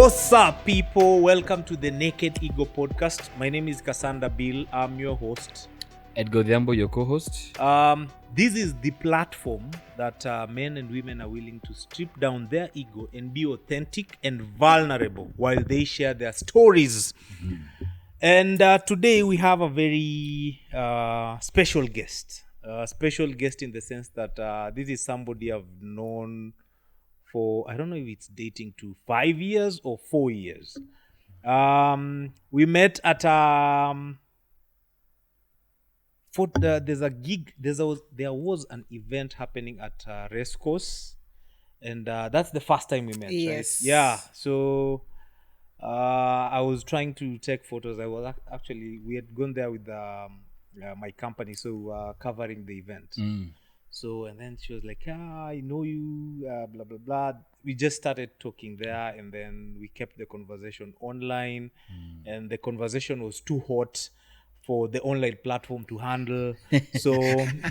What's up, people? Welcome to the Naked Ego podcast. My name is Kasanda Bill. I'm your host. Edgar Odhiambo, your co-host. This is the platform that men and women are willing to strip down their ego and be authentic and vulnerable while they share their stories. Mm-hmm. And today we have a very special guest. Special guest in the sense that this is somebody I've known for, I don't know if it's dating to 5 years or 4 years. We met at there's a gig. There was an event happening at Racecourse, and that's the first time we met. Yes. Right? Yeah. So I was trying to take photos. I was actually, we had gone there with my company, so covering the event. So, and then she was like, I know you, blah, blah, blah. We just started talking there, and then we kept the conversation online, and the conversation was too hot for the online platform to handle. So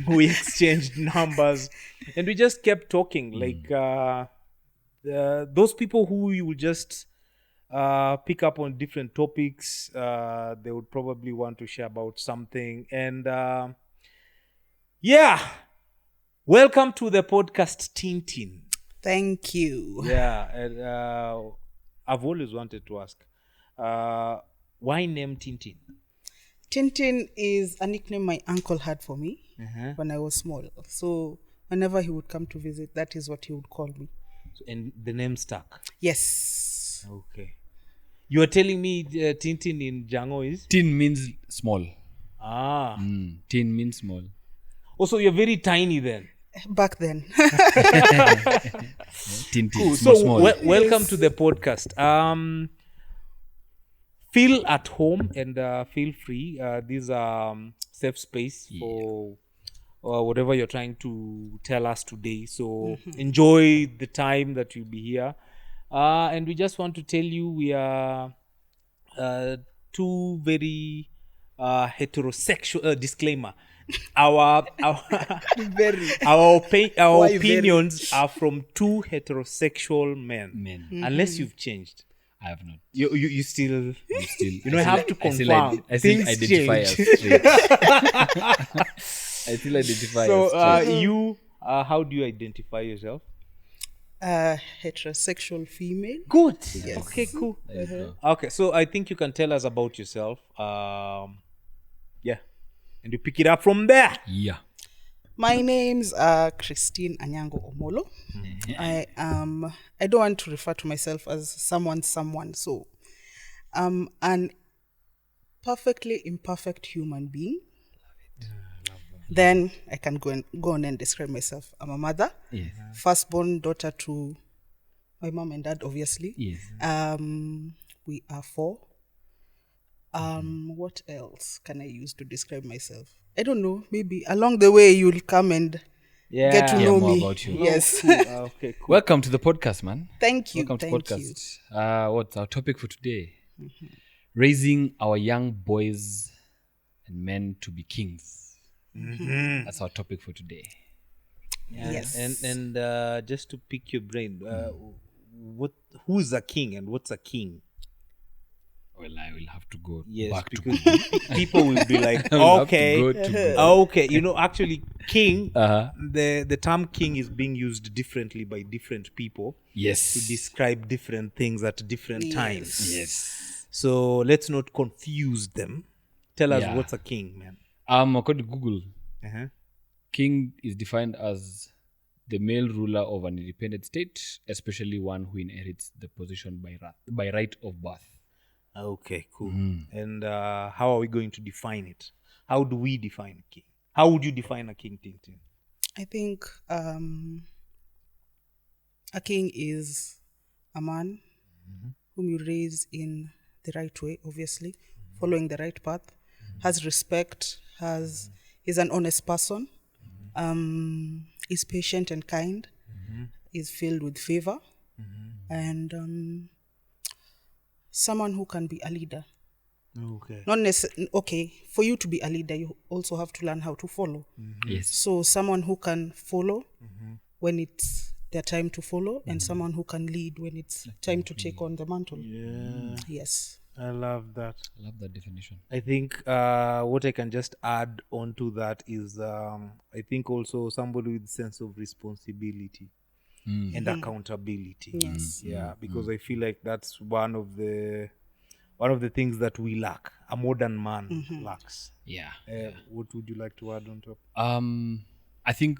we exchanged numbers, and we just kept talking. Like those people who you would just pick up on different topics, they would probably want to share about something. And yeah. Welcome to the podcast, TinTin. Thank you. Yeah, and, I've always wanted to ask, why name TinTin? TinTin is a nickname my uncle had for me when I was small. So whenever he would come to visit, that is what he would call me. So, and the name stuck? Yes. Okay. You are telling me TinTin in Jango is? Tin means small. Ah. Tin means small. Also, you're very tiny then. Back then. Tin, Cool. small, So small. welcome to the podcast. Feel at home and feel free. These are safe space for whatever you're trying to tell us today. So enjoy the time that you'll be here. And we just want to tell you we are two very heterosexual disclaimer. Our opinions are from two heterosexual men. Unless you've changed. I have not. You still I'm still. you don't have to confirm. I still Things identify change. as straight. I still identify So as straight. you how do you identify yourself? Heterosexual female. Good. Yes. Okay, cool. There you go. Okay, so I think you can tell us about yourself. Yeah. And you pick it up from there. Yeah. My name's Christine Anyango Omolo. I don't want to refer to myself as someone. So I'm an perfectly imperfect human being. Then I can go on and describe myself. I'm a mother, Yes. firstborn daughter to my mom and dad, obviously. Yes. We are 4. What else can I use to describe myself? I don't know. Maybe along the way you'll come and get to Hear know more me. about you. Yes. Cool. Okay, cool. Welcome to the podcast, man. Thank you. Welcome to Thank you. podcast. What's our topic for today? Raising our young boys and men to be kings. That's our topic for today. Yes. And just to pick your brain, who's a king and what's a king? Well, I will have to go Yes, back to because people will be like, I will have to okay, go to okay. You know, actually, king. Uh-huh. The term king is being used differently by different people Yes. to describe different things at different times. Yes. So let's not confuse them. Tell us Yeah. what's a king, man. According to Google, Uh-huh. king is defined as the male ruler of an independent state, especially one who inherits the position by right of birth. Okay, cool. And how are we going to define it? How do we define a king? How would you define a king, TinTin? I think a king is a man whom you raise in the right way, obviously, following the right path, has respect, is an honest person, is patient and kind, is filled with favor, and someone who can be a leader. Okay. Not necessarily, okay, for you to be a leader, you also have to learn how to follow. Yes. So someone who can follow when it's their time to follow, and someone who can lead when it's time to take on the mantle. Yeah. Yes. I love that. I love that definition. I think what I can just add on to that is I think also somebody with sense of responsibility and accountability. Yes. Yeah, because I feel like that's one of the things that we lack. A modern man lacks. Yeah. What would you like to add on top? I think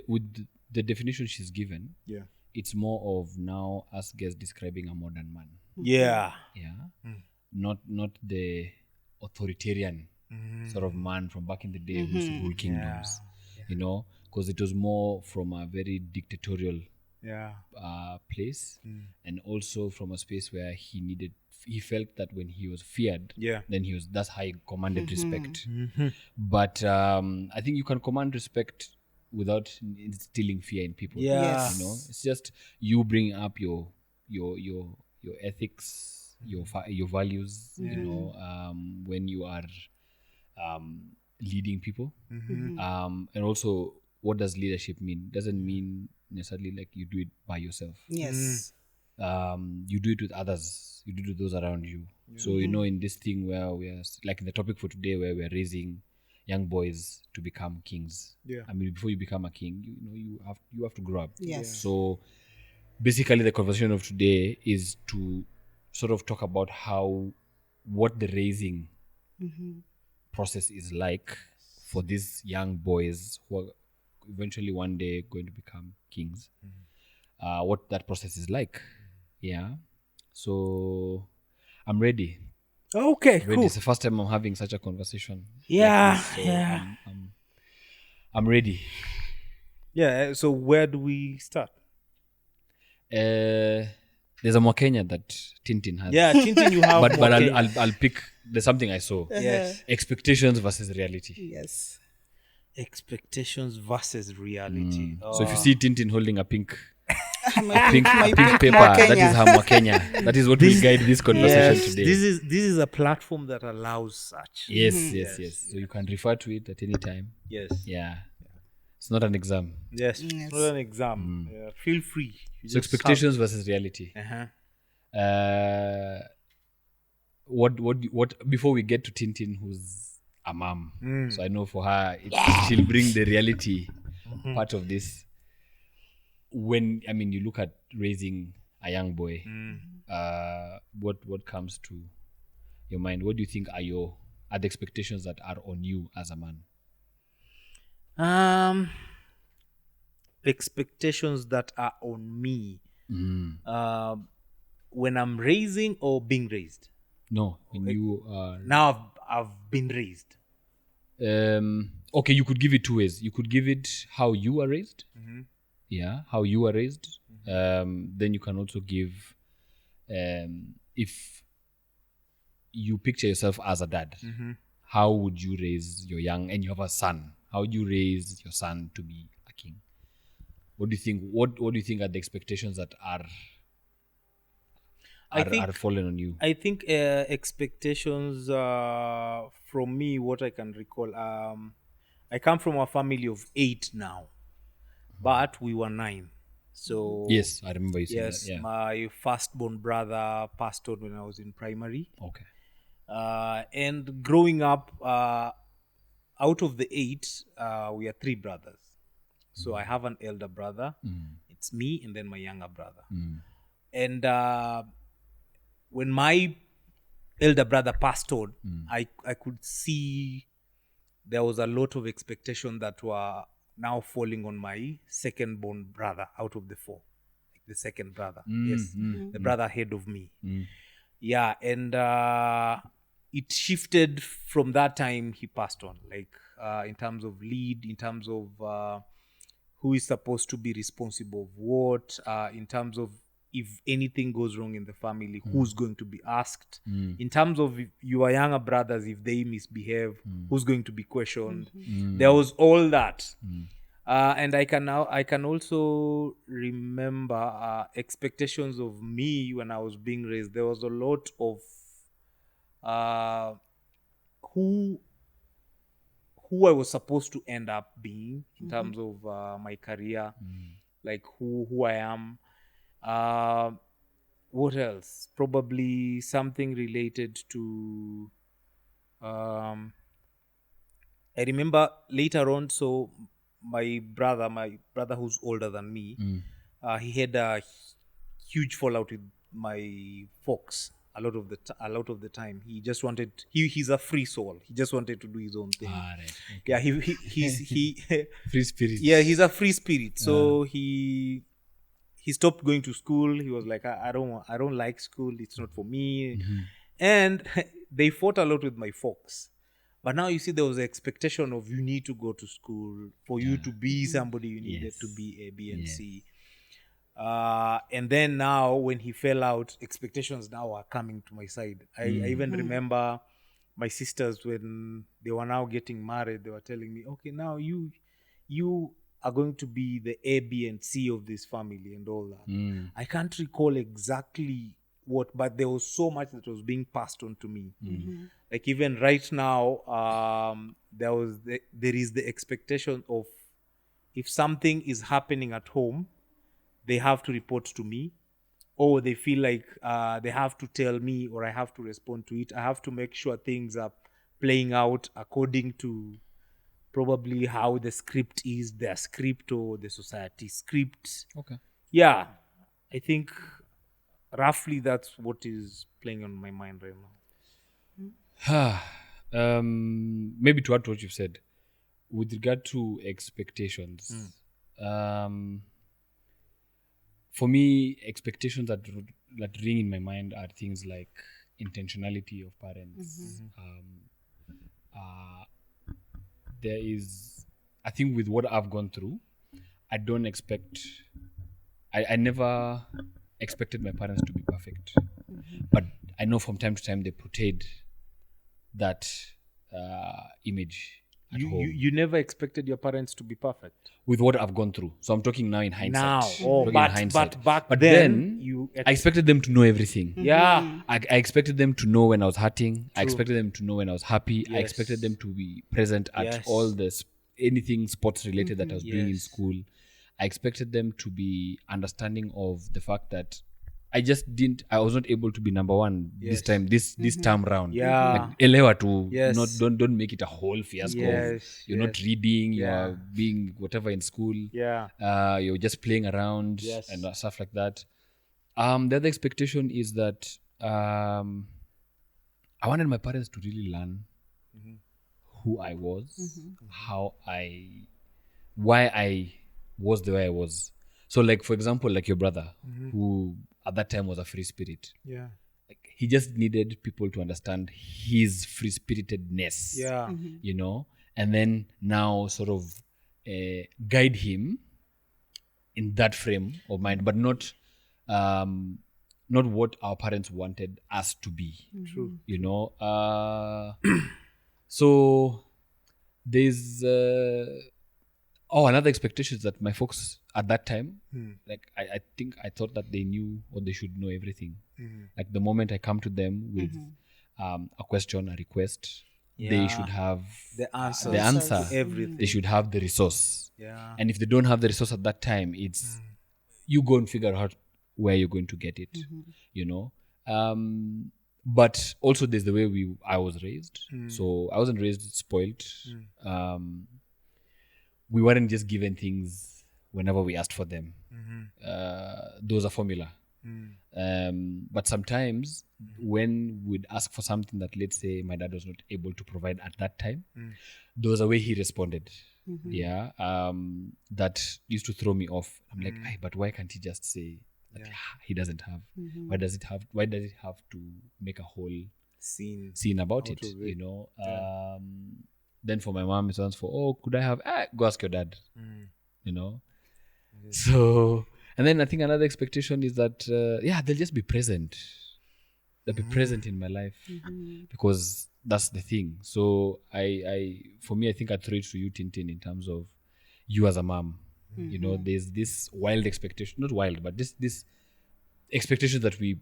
with the definition she's given, Yeah. it's more of now us guys describing a modern man. Yeah. Yeah. Not the authoritarian sort of man from back in the day who used to rule kingdoms. You know, because it was more from a very dictatorial Yeah. place, and also from a space where he felt that when he was feared, Yeah. then that's how he commanded respect. But I think you can command respect without instilling fear in people. Yeah. Yes. You know, it's just you bring up your ethics, your values. You know, when you are leading people, and also what does leadership mean? Doesn't mean necessarily like you do it by yourself. Yes. You do it with others. You do it with those around you. So you know, in this thing where we are like in the topic for today, where we are raising young boys to become kings. Yeah. I mean, before you become a king, you have to grow up. Yes. So basically, the conversation of today is to sort of talk about what the raising process is like for these young boys who are eventually one day going to become kings. What that process is like. Yeah. So I'm ready. Okay. Ready. Cool. It's the first time I'm having such a conversation. Yeah. Like this, so Yeah. I'm ready. Yeah. So where do we start? There's a Mwakenya that TinTin has. Yeah, TinTin, you have. but more Kenya. I'll pick. There's something I saw. Yes. Expectations versus reality. Yes. Expectations versus reality. So if you see TinTin holding a pink My pink paper, Mwakenya. that is her Mwakenya. That is what will guide this conversation Yes, today. this is a platform that allows such. Yes. So you can refer to it at any time. Yes. Yeah. It's not an exam. Yes. It's Yes. not an exam. Yeah, feel free. You So just expectations versus reality. have- Uh-huh. What before we get to TinTin, who's a mom, so I know for her she'll bring the reality part of this. When you look at raising a young boy, what comes to your mind? What do you think are the expectations that are on you as a man? Expectations that are on me. When I'm raising or being raised. No, when you are Now I've been raised. okay, you could give it two ways. You could give it how you were raised. Yeah, how you were raised. Then you can also give if you picture yourself as a dad, how would you raise your young, and you have a son, how would you raise your son to be a king? What do you think? What do you think are the expectations that are fallen on you? I think expectations from me, what I can recall, I come from a family of 8 now, but we were 9. So Yes, I remember you saying yes, that. Yeah. my firstborn brother passed on when I was in primary. Okay. And growing up, out of the 8, we are 3 brothers. So I have an elder brother. It's me and then my younger brother. And when my elder brother passed on, I could see there was a lot of expectation that were now falling on my second-born brother out of the 4. Like the second brother. Yes, the brother ahead of me. Yeah, and it shifted from that time he passed on. Like in terms of lead, in terms of who is supposed to be responsible of what, in terms of if anything goes wrong in the family, who's going to be asked. In terms of your younger brothers, if they misbehave, who's going to be questioned. There was all that. And I can also remember expectations of me when I was being raised. There was a lot of who I was supposed to end up being in terms of my career, like who I am. Uh, what else? Probably something related to. I remember later on. So my brother who's older than me, he had a huge fallout with my folks. A lot of the time, he just wanted. He's a free soul. He just wanted to do his own thing. Ah, right. Okay. Yeah, he Free spirit. yeah, he's a free spirit. So he stopped going to school. He was like, I don't like school. It's not for me. And they fought a lot with my folks. But now you see, there was an expectation of you need to go to school for you to be somebody. You needed to be A, B, and C. And then now, when he fell out, expectations now are coming to my side. I even remember my sisters, when they were now getting married, they were telling me, okay, now you are going to be the A, B, and C of this family and all that. I can't recall exactly what, but there was so much that was being passed on to me. Like even right now, there is the expectation of, if something is happening at home, they have to report to me, or they feel like they have to tell me, or I have to respond to it. I have to make sure things are playing out according to probably how the script is, their script or the society script. Okay. Yeah, I think roughly that's what is playing on my mind right now. Maybe to add to what you've said, with regard to expectations, for me, expectations that ring in my mind are things like intentionality of parents. There is, I think, with what I've gone through, I don't expect. I never expected my parents to be perfect, but I know from time to time they portrayed that image at home. You never expected your parents to be perfect. With what I've gone through, so I'm talking now in hindsight. Now, Talking in hindsight. but back But then, then I expected them to know everything. yeah, I expected them to know when I was hurting. I expected them to know when I was happy. I Yes. expected them to be present at Yes. all this anything sports related that I was doing in Yes. school. I expected them to be understanding of the fact that I was not able to be number one this Yes. time, this term round. Yeah. Like, elewa to Yes. don't make it a whole fiasco. Yes, You're not reading, you're Yeah. being whatever in school. yeah, You're just playing around Yes. and stuff like that. The other expectation is that I wanted my parents to really learn who I was, why I was the way I was. So, like, for example, like your brother, who at that time was a free spirit. yeah, Like, he just needed people to understand his free spiritedness. yeah, You know, and then now sort of guide him in that frame of mind, but not what our parents wanted us to be. True. You know, so there's another expectation is that my folks at that time, like I think I thought that they knew or they should know everything. Like the moment I come to them with a question, a request, they Yeah. should have The answer. the answer. to everything. They should have the resource. Yeah. And if they don't have the resource at that time, it's you go and figure out where you're going to get it. You know. But also there's the way I was raised. So I wasn't raised spoiled. We weren't just given things whenever we asked for them. Those are formula. But sometimes when we'd ask for something that, let's say, my dad was not able to provide at that time, there was a way he responded. Yeah. That used to throw me off. I'm like, but why can't he just say that he doesn't have? Why does it have to make a whole scene about it? You know? Then for my mom, it sounds for, could I have, go ask your dad. You know? So, and then I think another expectation is that, they'll just be present. They'll be present in my life because that's the thing. So for me, I think I'd throw it to you, TinTin, in terms of you as a mom. You know, there's this wild expectation, not wild, but this expectation that we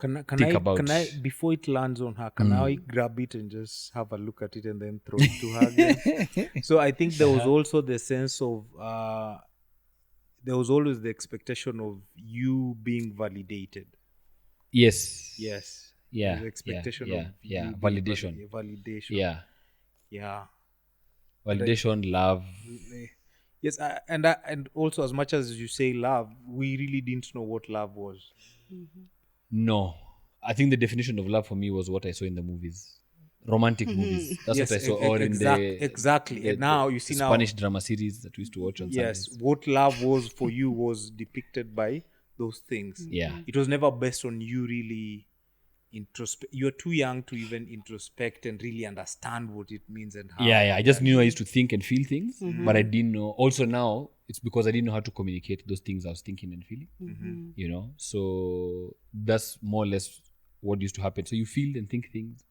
think about. Can I, before it lands on her, can I grab it and just have a look at it and then throw it to her again? So I think there was also the sense of there was always the expectation of you being validated. Yes. Yes. Yeah. The expectation yeah, of yeah. you being Validation. validation. Yeah. Yeah. Validation, love. Yes, and also, as much as you say love, we really didn't know what love was. No. I think the definition of love for me was what I saw in the movies. Romantic movies. That's Yes, what I saw. Or in exactly. the, And now you see the now. Spanish drama series that we used to watch on Yes, Sundays. what love was for you was depicted by those things. Yeah. It was never based on you really introspect. You're too young to even introspect and really understand what it means and how. Yeah. I just knew I used to think and feel things, but I didn't know. Also now, it's because I didn't know how to communicate those things I was thinking and feeling. You know, so that's more or less what used to happen. So you feel and think things,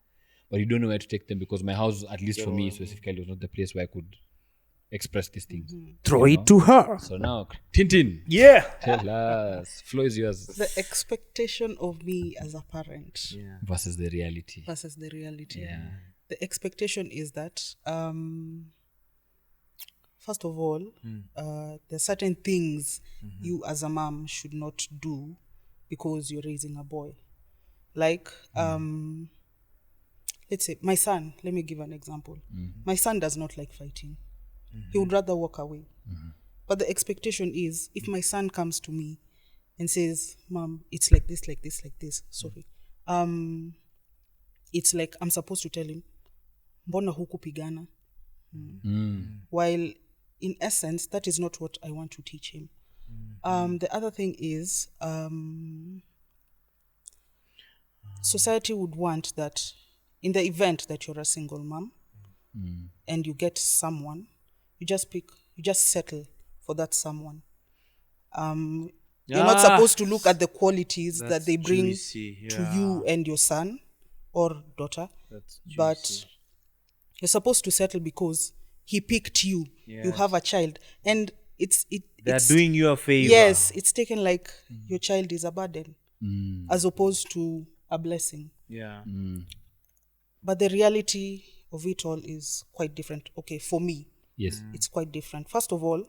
but you don't know where to take them because my house, at least for me specifically, was not the place where I could express these things. Throw it to her. So now, TinTin, Yeah. tell us. Floor is yours. The expectation of me as a parent Versus the reality. versus the reality. Yeah. The expectation is that, first of all, there are certain things you as a mom should not do because you're raising a boy. Like, let's say, my son, let me give an example. My son does not like fighting. He would rather walk away. But the expectation is, if my son comes to me and says, Mom, it's like this, like this, like this, sorry. It's like I'm supposed to tell him, mbona hukupigana? While in essence, that is not what I want to teach him. The other thing is, society would want that in the event that you're a single mom and you get someone, you just settle for that someone. You're not supposed to look at the qualities that they bring juicy, to you and your son or daughter, but you're supposed to settle because he picked you. You have a child, and They're it's doing you a favor. yes, it's taken like your child is a burden as opposed to a blessing. Yeah. But the reality of it all is quite different. Okay, for me, Yes. it's quite different. First of all,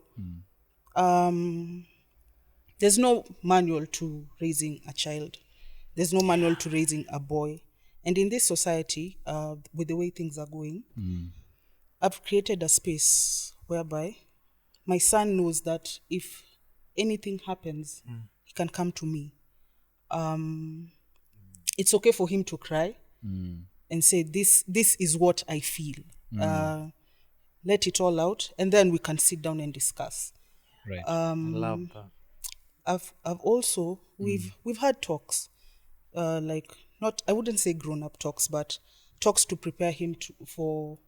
there's no manual to raising a child. There's no manual to raising a boy. And in this society, with the way things are going, I've created a space whereby my son knows that if anything happens, he can come to me. It's okay for him to cry and say, this is what I feel. Let it all out, and then we can sit down and discuss. Right. I love that. I've also we've had talks, like not I wouldn't say grown up talks, but talks to prepare him for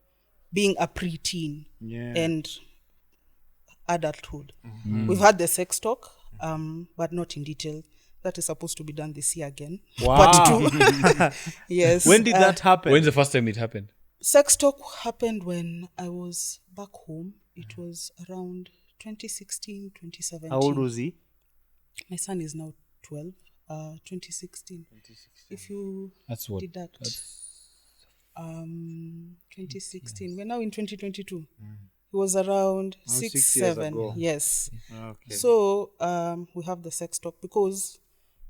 being a preteen and adulthood. We've had the sex talk, but not in detail. That is supposed to be done this year again. Wow. Part 2. Yes. When did that happen? When's the first time it happened? Sex talk happened when I was back home. It was around 2016, 2017. How old was he? My son is now 12. 2016. If you That's what. deduct 2016, we're now in 2022. He was around 6, 6 years 7. ago. Yes. Okay. So we have the sex talk because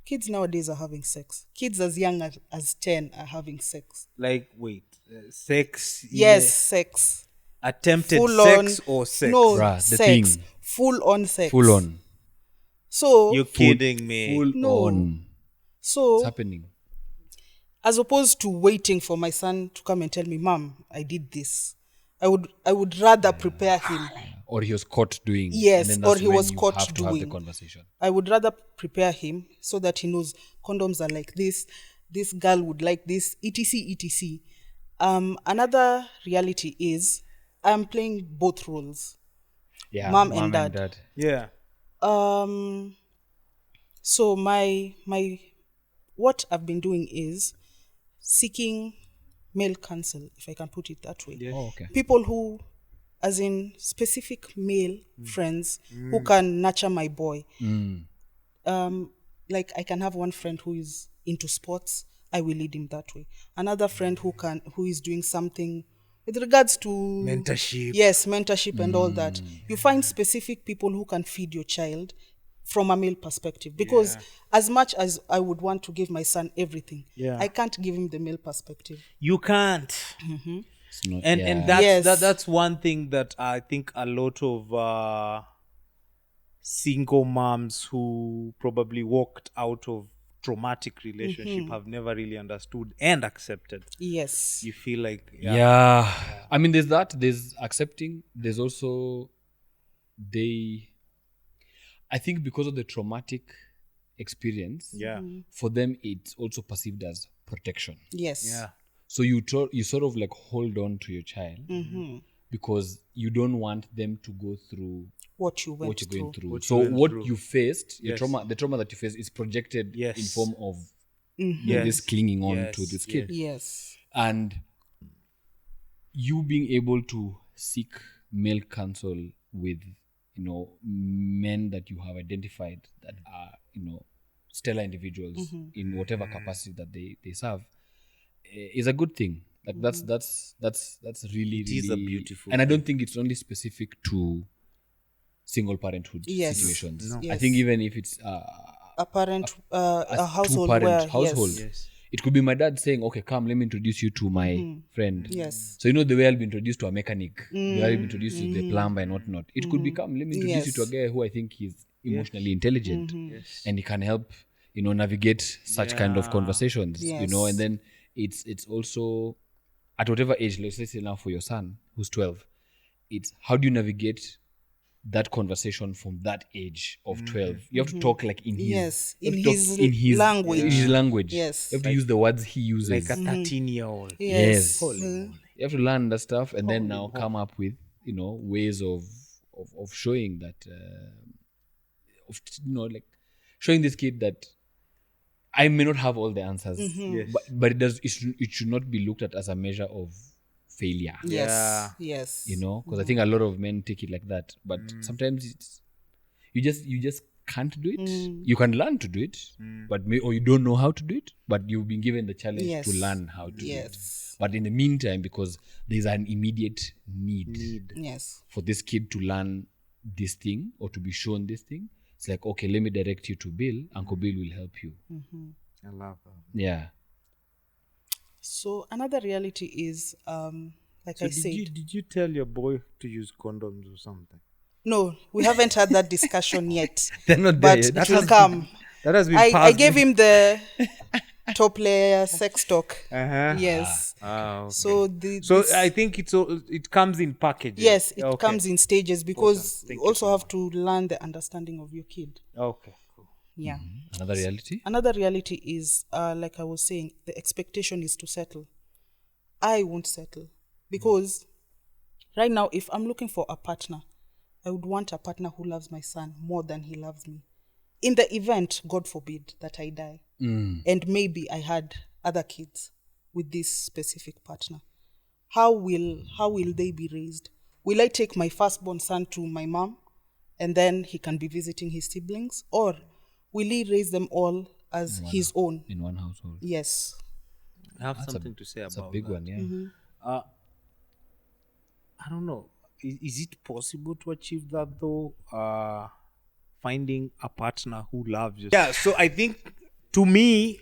kids nowadays are having sex. Kids as young as 10 are having sex. Like, wait, sex? Yes, sex. Attempted Full sex on, or sex? No, Bruh, the sex. thing. Full on sex. Full on. So You're kidding me. Full No. on. So It's happening. as opposed to waiting for my son to come and tell me, Mom, I did this, I would rather prepare him. Or he was caught doing. Yes, and then or that's he when was you caught have to have the doing. conversation. I would rather prepare him so that he knows condoms are like this girl would like this, etc, etc. Another reality is I'm playing both roles, Yeah. mom and dad. Yeah. So my what I've been doing is seeking male counsel, if I can put it that way. Oh, okay. People who, as in specific male friends who can nurture my boy. Like I can have one friend who is into sports, I will lead him that way. Another friend who is doing something with regards to Mentorship. yes, mentorship and all that, you find specific people who can feed your child from a male perspective. Because as much as I would want to give my son everything, Yeah. I can't give him the male perspective. You can't. It's not, And Yes. that's one thing that I think a lot of single moms who probably walked out of traumatic relationship have never really understood and accepted. Yes. You feel like yeah. I mean, there's accepting, there's also I think because of the traumatic experience, Yeah. for them it's also perceived as protection. Yes. Yeah. So you sort of like hold on to your child because you don't want them to go through What you went what you're going through. through. What So you went what through. you faced, Yes. the trauma that you faced is projected Yes. in form of Yes. this clinging on Yes. to this kid. Yes. And you being able to seek male counsel with, men that you have identified that are, stellar individuals in whatever capacity that they serve, is a good thing. Like that's really, It really is a beautiful and I don't thing. think it's only specific to single parenthood Yes. situations. No. I Yes. think even if it's A parent, a household two-parent where household, Yes. it could be my dad saying, okay, come, let me introduce you to my friend. Yes. So the way I'll be introduced to a mechanic, the way I'll be introduced to the plumber and whatnot. It could be, come, let me introduce you to a Yes. guy who I think is emotionally intelligent Yes. and he can help, navigate such kind of Yeah. conversations, Yes. and then it's also at whatever age, let's say now for your son who's 12, it's how do you navigate that conversation from that age of 12? You have to talk like in his Yes. you have In to talk his language. in his language. Yes. You have to use the words he uses. Like a 13-year-old. Yes. Holy moly. You have to learn that stuff and then now come up with ways of showing that like showing this kid that I may not have all the answers, Yes. but it should not be looked at as a measure of failure. Yes. Yeah. Yes. Because I think a lot of men take it like that, but sometimes it's you just can't do it. You can learn to do it, but or you don't know how to do it, but you've been given the challenge Yes. to learn how to do it. Yes. But in the meantime, because there's an immediate need Yes. for this kid to learn this thing or to be shown this thing, it's like, okay, let me direct you to Bill. Uncle Bill will help you. I love that. Yeah. So another reality is, like I said, Did you tell your boy to use condoms or something? no, we haven't had that discussion yet. They're not there But yet. it will come. That has been I passed. gave him the top layer sex talk. Uh-huh. Yes. Okay. So So this- I think it comes in packages. yes, it Okay. comes in stages because Awesome. Thank you you also so have to learn the understanding of your kid. Okay. Cool. Yeah. Another reality? Another reality is, like I was saying, the expectation is to settle. I won't settle because right now, if I'm looking for a partner, I would want a partner who loves my son more than he loves me. In the event, God forbid, that I die, and maybe I had other kids with this specific partner, how will they be raised? Will I take my firstborn son to my mom, and then he can be visiting his siblings, or will he raise them all as his own? In one household. Yes. I have something to say It's a about big that. one, yeah. I don't know. Is it possible to achieve that though? Finding a partner who loves you. Yeah. So I think, to me,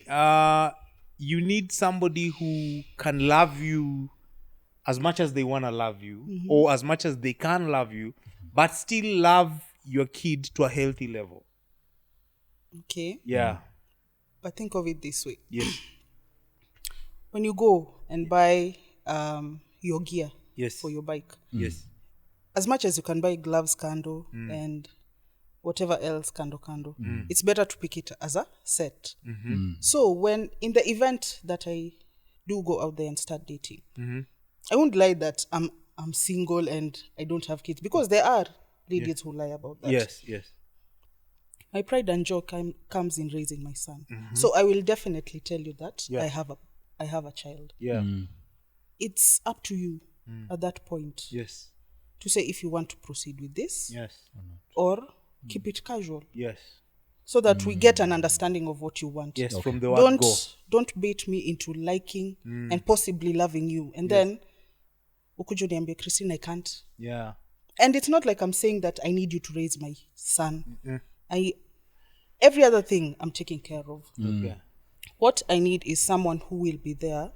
you need somebody who can love you as much as they want to love you, or as much as they can love you, but still love your kid to a healthy level. Okay. Yeah. But think of it this way. Yes. When you go and buy your gear Yes. for your bike, Yes. as much as you can buy gloves, kando, and whatever else, kando, it's better to pick it as a set. So when, in the event that I do go out there and start dating, I won't lie that I'm single and I don't have kids, because there are ladies who lie about that. Yes. Yes. My pride and joy comes in raising my son. So I will definitely tell you that Yeah. I have a child. Yeah. It's up to you at that point Yes. to say if you want to proceed with this Yes. or keep it casual, Yes. so that we get an understanding of what you want. Yes. From the word go. Don't bait me into liking and possibly loving you, and then ukuja uniambie Christine, I can't. Yeah. And it's not like I'm saying that I need you to raise my son. Every other thing I'm taking care of. Okay. What I need is someone who will be there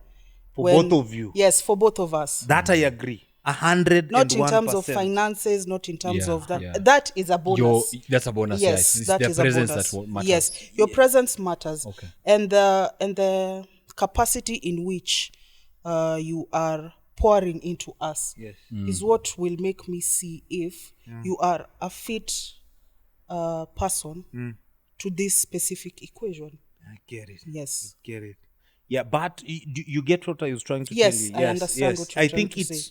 For both of you. Yes, for both of us. That I agree. 101%. Not in terms of finances, not in terms Yeah, of that. yeah. That is a bonus. That's a bonus. Yes, It's that their is a presence bonus. that matters. Yes, your presence matters. Okay. And the capacity in which you are pouring into us Yes. is what will make me see if you are a fit person to this specific equation. I get it. Yes. Get it. Yeah, but you get what I was trying to Yes, tell you. I understand what you're I trying think to say.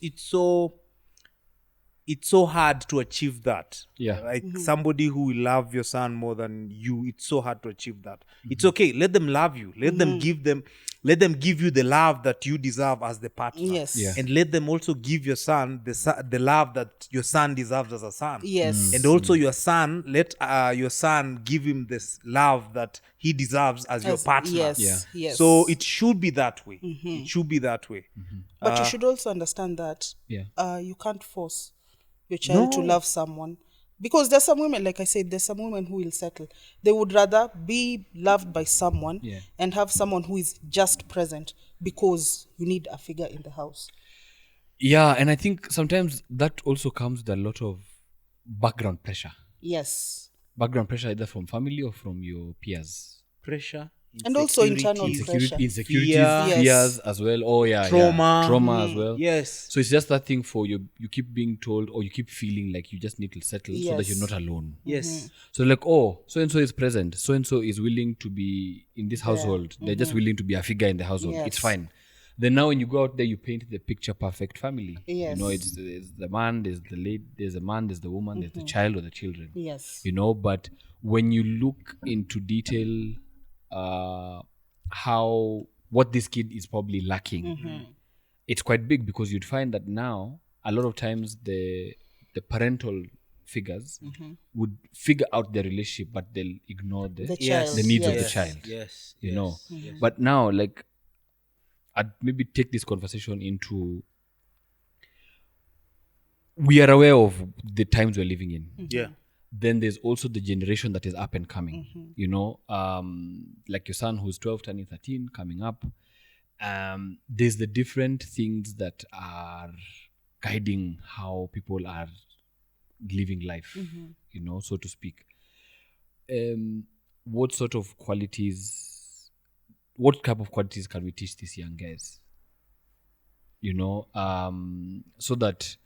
it's so hard to achieve that. Yeah. Like Mm-hmm. somebody who will love your son more than you, it's so hard to achieve that. Mm-hmm. It's okay. Let them love you. Let Mm-hmm. let them give you the love that you deserve as the partner. Yes. Yeah. And let them also give your son the love that your son deserves as a son. Yes. And also your son, let your son give him this love that he deserves as your partner. Yes. Yeah. Yes. So it should be that way. It should be that way. But you should also understand that Yeah. you can't force your child to No. love someone. Because there's some women, like I said, there's some women who will settle. They would rather be loved by someone and have someone who is just present because you need a figure in the house. Yeah, and I think sometimes that also comes with a lot of background pressure. Yes. Background pressure either from family or from your peers. Pressure. And also internal insecurity, pressure. Insecurities, Fear. Yes. fears as well. Oh yeah, Trauma. yeah. Trauma as well. Yes. So it's just that thing for you. You keep being told, or you keep feeling like you just need to settle so that you're Yes. not alone. Yes. So like, oh, so and so is present. So and so is willing to be in this household. They're just willing to be a figure in the household. It's Yes. fine. Then now when you go out there, you paint the picture perfect family. Yes. You know, it's the man, there's the lady, there's the man, there's the woman, there's the child or the children. Yes. You know, but when you look into detail, what this kid is probably lacking, it's quite big, because you'd find that now a lot of times the parental figures would figure out their relationship, but they'll ignore the child. the needs of the Yes. child. Yes. You know, Yes. but now, like, I'd maybe take this conversation into, we are aware of the times we're living in. Yeah. Then there's also the generation that is up and coming, you know, like your son who's 12 turning 13 coming up. There's the different things that are guiding how people are living life, you know, so to speak. What type of qualities can we teach these young guys, you know, so that,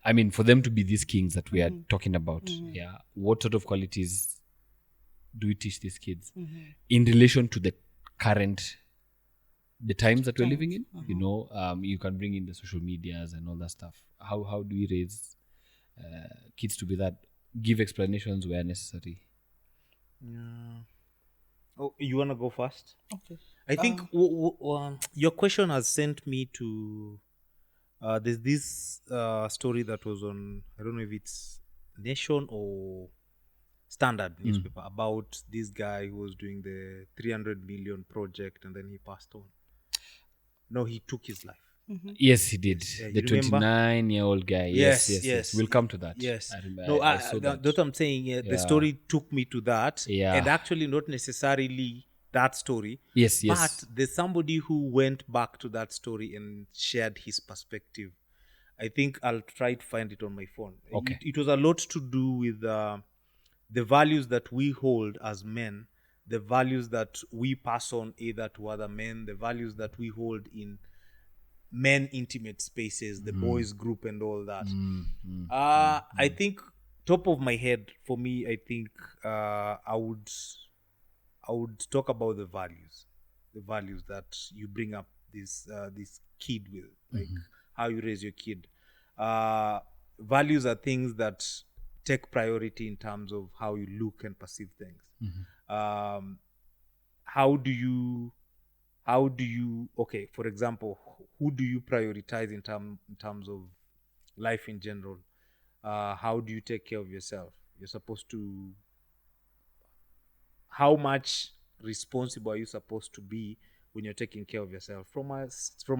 I mean, for them to be these kings that we are talking about, what sort of qualities do we teach these kids in relation to the times that we're living in? You know, you can bring in the social medias and all that stuff. How do we raise kids to be that? Give explanations where necessary. Oh, you want to go first? Okay. I think your question has sent me to there's this story that was on, I don't know if it's Nation or Standard newspaper, about this guy who was doing the 300 million project and then he passed on. No, he took his life. Yes, he did. Yeah, The you remember? 29-year-old guy. Yes. We'll come to that. Yes. I remember. No, I saw that. that's what I'm saying. The story took me to that. Yeah. And actually not necessarily that story. Yes. But there's somebody who went back to that story and shared his perspective. I think I'll try to find it on my phone. Okay. It was a lot to do with the values that we hold as men, the values that we pass on either to other men, the values that we hold in men intimate spaces, the boys group and all that. I think top of my head, for me, I think I would talk about the values that you bring up this kid with, like how you raise your kid. Values are things that take priority in terms of how you look and perceive things. How do you okay, for example, who do you prioritize in terms of life in general? How do you take care of yourself? You're supposed to, how much responsible are you supposed to be when you're taking care of yourself from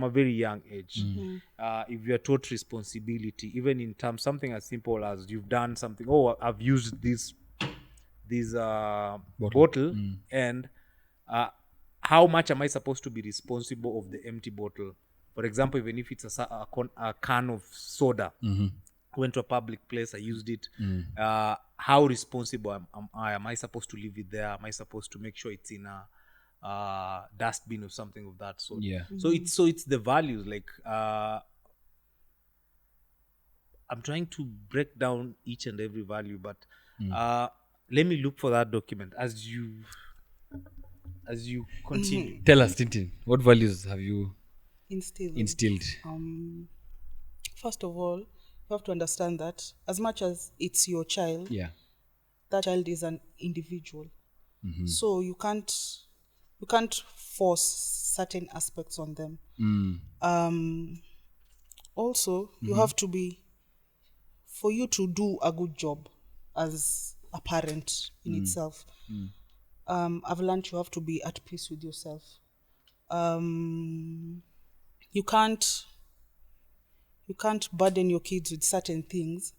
a very young age. If you're taught responsibility, even in terms something as simple as you've done something, I've used this bottle, and how much am I supposed to be responsible of the empty bottle? For example, even if it's a can of soda, went to a public place, I used it. How responsible am I? Am I supposed to leave it there? Am I supposed to make sure it's in a dustbin or something of that sort? Yeah. So it's the values. Like I'm trying to break down each and every value, but let me look for that document as you continue. Tell us, Tintin, what values have you instilled? First of all, you have to understand that as much as it's your child, Yeah. that child is an individual. So you can't force certain aspects on them. Also, you have to be, for you to do a good job as a parent in itself, I've learned you have to be at peace with yourself. You can't burden your kids with certain things,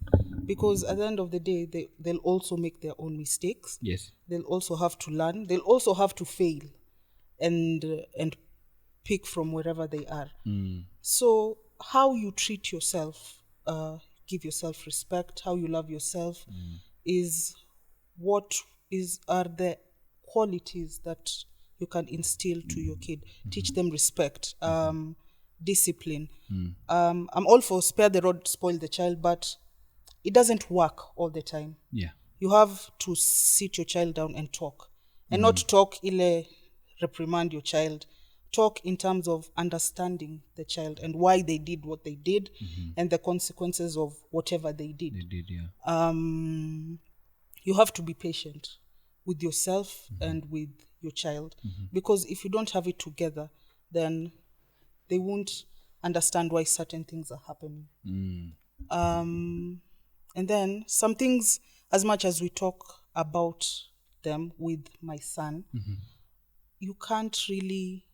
because at the end of the day, they'll also make their own mistakes. Yes. They'll also have to learn. They'll also have to fail and pick from wherever they are. So how you treat yourself, give yourself respect, how you love yourself are the qualities that you can instill to your kid. Teach them respect, discipline. I'm all for spare the rod, spoil the child, but it doesn't work all the time. Yeah. You have to sit your child down and talk, and not talk reprimand your child. Talk in terms of understanding the child and why they did what they did, and the consequences of whatever they did. They did, yeah. You have to be patient with yourself and with your child, because if you don't have it together, then they won't understand why certain things are happening. And then some things, as much as we talk about them with my son, you can't really,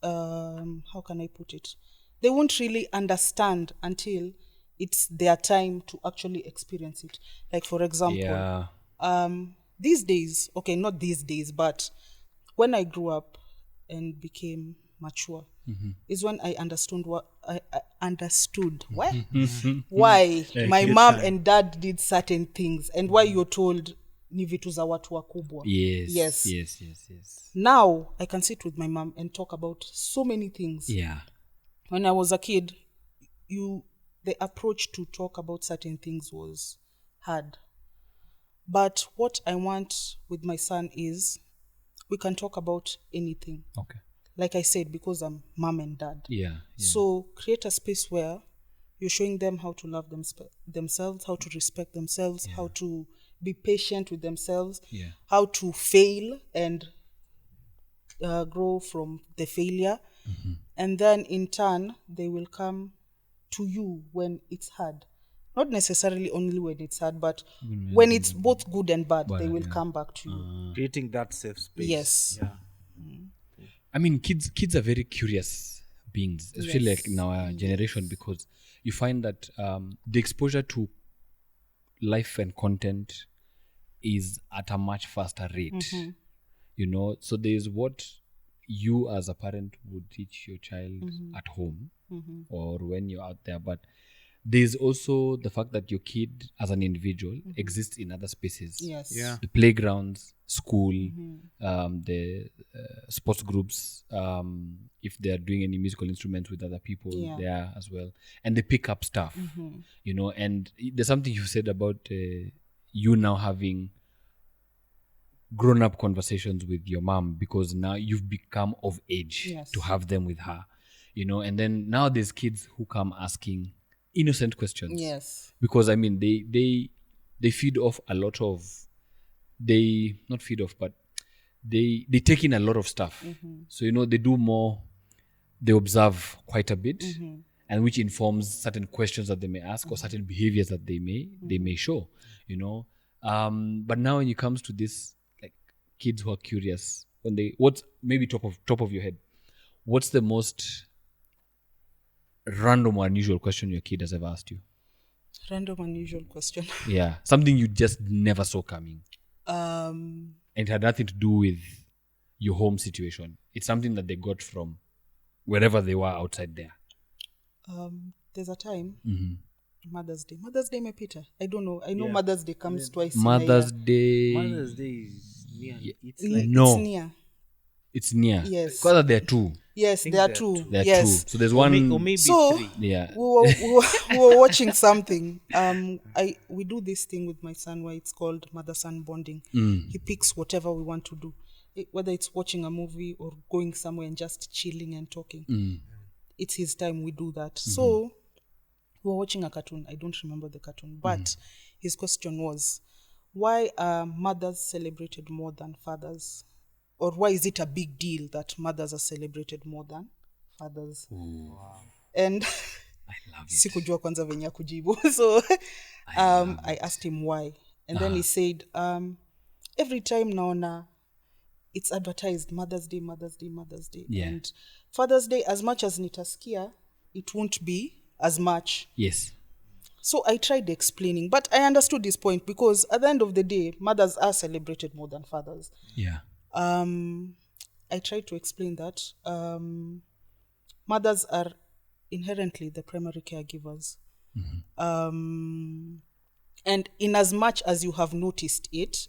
how can I put it? They won't really understand until it's their time to actually experience it. Like, for example, these days, okay, not these days, but when I grew up and became mature, is when I understood why my mom and dad did certain things, and why you're told ni vitu za watu wakubwa. Yes. Now I can sit with my mom and talk about so many things. Yeah. When I was a kid, the approach to talk about certain things was hard. But what I want with my son is we can talk about anything. Okay. Like I said, because I'm mom and dad. Yeah. So create a space where you're showing them how to love themselves, how to respect themselves, how to be patient with themselves, how to fail and grow from the failure. And then in turn, they will come to you when it's hard. Not necessarily only when it's hard, but when it's both good and bad, they will come back to you. Creating that safe space. Yes. Yeah. I mean, kids are very curious beings, especially like in our generation, because you find that the exposure to life and content is at a much faster rate. You know, so there's what you as a parent would teach your child at home or when you're out there, but there's also the fact that your kid as an individual exists in other spaces. Yes. Yeah. The playgrounds, school, the sports groups, if they're doing any musical instruments with other people there as well, and they pick up stuff, you know. And there's something you said about you now having grown-up conversations with your mom, because now you've become of age to have them with her, you know. And then now there's kids who come asking innocent questions. Yes. Because I mean, they feed off a lot of, they not feed off, but they take in a lot of stuff. So, you know, they do more, they observe quite a bit, and which informs certain questions that they may ask or certain behaviors that they may show, you know. But now when it comes to this, like, kids who are curious, when they what's maybe top of your head, what's the most random or unusual question your kid has ever asked you? Random, unusual question. Yeah, something you just never saw coming, Um, and it had nothing to do with your home situation. It's something that they got from wherever they were outside there. there's a time, Mm-hmm. Mother's Day. Mother's Day, Peter. I don't know. I know Yeah. Mother's Day comes twice Mother's in a Day. Mother's Day is near. It's year. like No. It's near. It's near. Yes. Because there are two. Yes, think there are there are two. two. There are Yes. two. So there's or, one. or maybe So 3. Yeah. we were watching something. We do this thing with my son where it's called mother-son bonding. He picks whatever we want to do, whether it's watching a movie or going somewhere and just chilling and talking. It's his time. We do that. So we were watching a cartoon. I don't remember the cartoon, but his question was, why are mothers celebrated more than fathers? Or why is it a big deal that mothers are celebrated more than fathers? And sikujua kwanza venye kujibu. So I asked him why. And then he said, every time naona it's advertised Mother's Day, Mother's Day, Mother's Day. Yeah. And Father's Day, as much as nitaskia, it won't be as much. Yes. So I tried explaining, but I understood his point because at the end of the day, mothers are celebrated more than fathers. Yeah. I tried to explain that mothers are inherently the primary caregivers. And in as much as you have noticed it,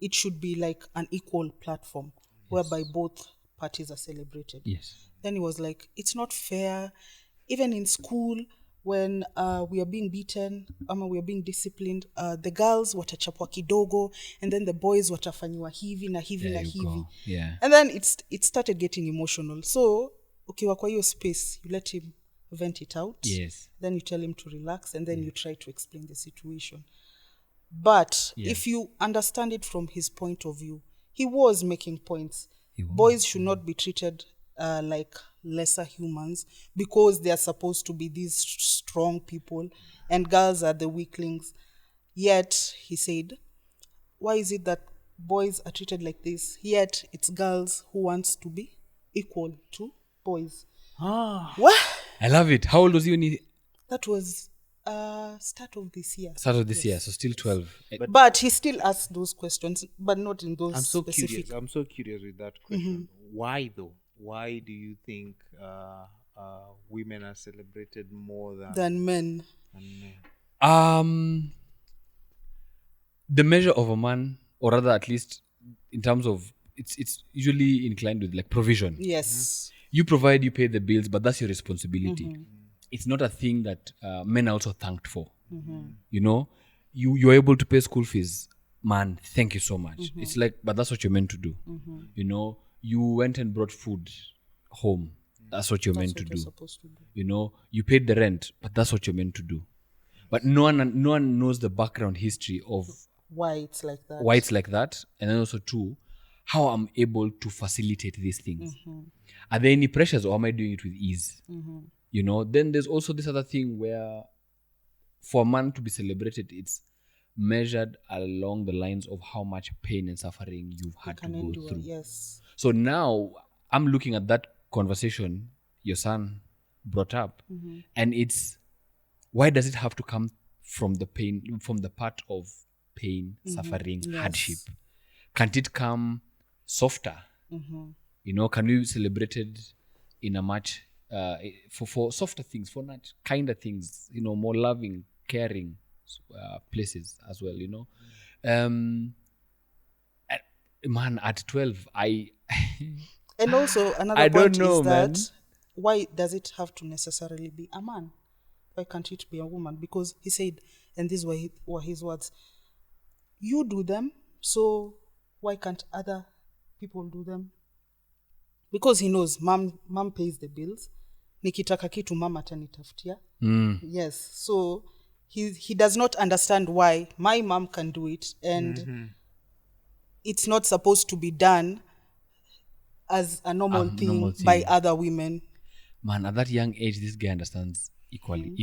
it should be like an equal platform whereby both parties are celebrated. Yes. Then he was like, it's not fair. Even in school, when we are being beaten, we are being disciplined, the girls watachapwa kidogo, and then the boys watafanyiwa hivi na hivi There na you hivi. go. Yeah. And then it started getting emotional. So, ukiwa kwa hiyo space, you let him vent it out. Yes. Then you tell him to relax, and then you try to explain the situation. But if you understand it from his point of view, he was making points. Boys should not be treated like lesser humans because they are supposed to be these strong people, and girls are the weaklings. Yet, he said, why is it that boys are treated like this? Yet, it's girls who wants to be equal to boys. What? I love it. How old was he when he That was start of this year. started this year? So still 12. But he still asks those questions, but not in those I'm so specific. curious. I'm so curious with that question. Why though? Why do you think women are celebrated more Than men. men? The measure of a man, or rather at least in terms of it's usually inclined with like provision. Yes. You provide, you pay the bills, but that's your responsibility. It's not a thing that men are also thanked for. You know, you're able to pay school fees, man, thank you so much. It's like, but that's what you're meant to do. You know, you went and brought food home, that's what you're meant to You're do. supposed to do. You know, you paid the rent, but that's what you're meant to do. But no one knows the background history of Why it's like that. why it's like that, and then also too, how I'm able to facilitate these things. Are there any pressures, or am I doing it with ease? You know, then there's also this other thing where for a man to be celebrated, it's measured along the lines of how much pain and suffering you've had to Can go endure. through. Yes. So now I'm looking at that conversation your son brought up, and it's, why does it have to come from the pain, from the part of pain, suffering, hardship? Can't it come softer? You know, can we be celebrated in a much for softer things, for not kinder things, you know, more loving, caring places as well, you know? Man, at 12, And also another I point don't know, is that man. why does it have to necessarily be a man? Why can't it be a woman? Because he said, and these were his words, you do them, so why can't other people do them? Because he knows mom pays the bills. Nikitaka kitu mama atanitafutia. Yes. So he does not understand why my mom can do it and it's not supposed to be done as a normal thing by other women. Man, at that young age, this guy understands equity.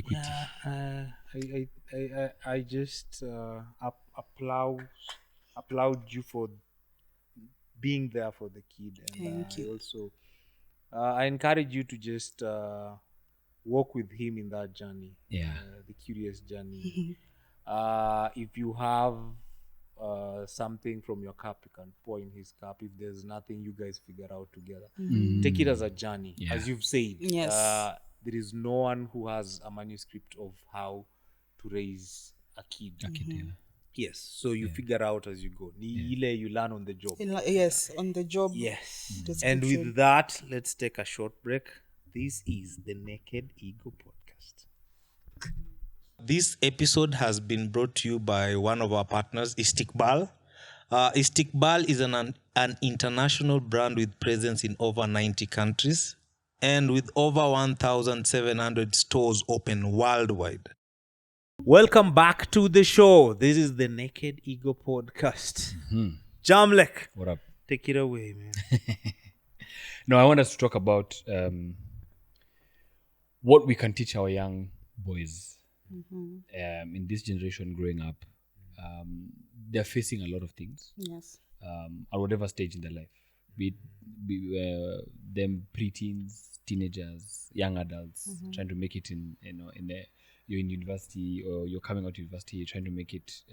I just applaud you for being there for the kid. And Thank you. I also I encourage you to just walk with him in that journey, Yeah. the curious journey. If you have something from your cup, you can pour in his cup. If there's nothing, you guys figure out together. Take it as a journey. Yeah. As you've said, Yes. there is no one who has a manuscript of how to raise a kid. Yes, so you figure out as you go. Ni ile you learn on the job. Yes, on the job. Yes. Description. And with that, let's take a short break. This is the Naked Ego Podcast. This episode has been brought to you by one of our partners, Istiqbal. Istiqbal is an international brand with presence in over 90 countries and with over 1,700 stores open worldwide. Welcome back to the show. This is the Naked Ego Podcast. Jamlek, What up? take it away, man. No, I want us to talk about what we can teach our young boys in this generation growing up. They're facing a lot of things Yes. at whatever stage in their life, be them preteens, teenagers, young adults, trying to make it you're in university or you're coming out of university, you're trying to make it,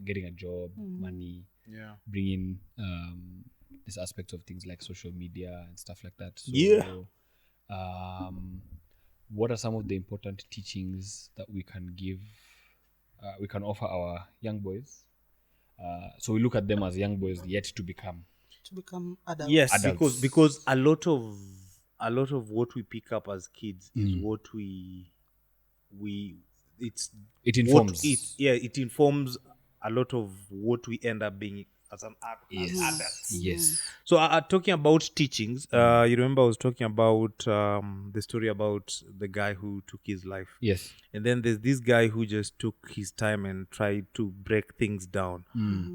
getting a job, money, bringing this aspect of things like social media and stuff like that. So, what are some of the important teachings that we can give, we can offer our young boys? So we look at them as young boys yet to become Adults. Yes, Adults. because a lot of what we pick up as kids is what It informs. It informs a lot of what we end up being as an as adults. Yes. So talking about teachings, you remember I was talking about the story about the guy who took his life. Yes. And then there's this guy who just took his time and tried to break things down.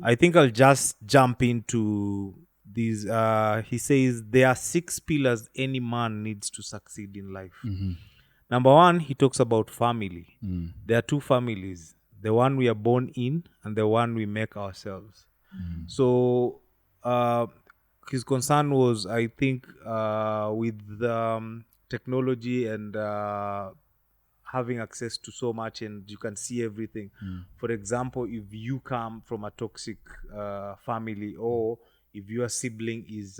I think I'll just jump into these. He says there are 6 pillars any man needs to succeed in life. Number 1, he talks about family. There are 2 families, the one we are born in and the one we make ourselves. So his concern was, I think, with technology and having access to so much and you can see everything. For example, if you come from a toxic family or if your sibling is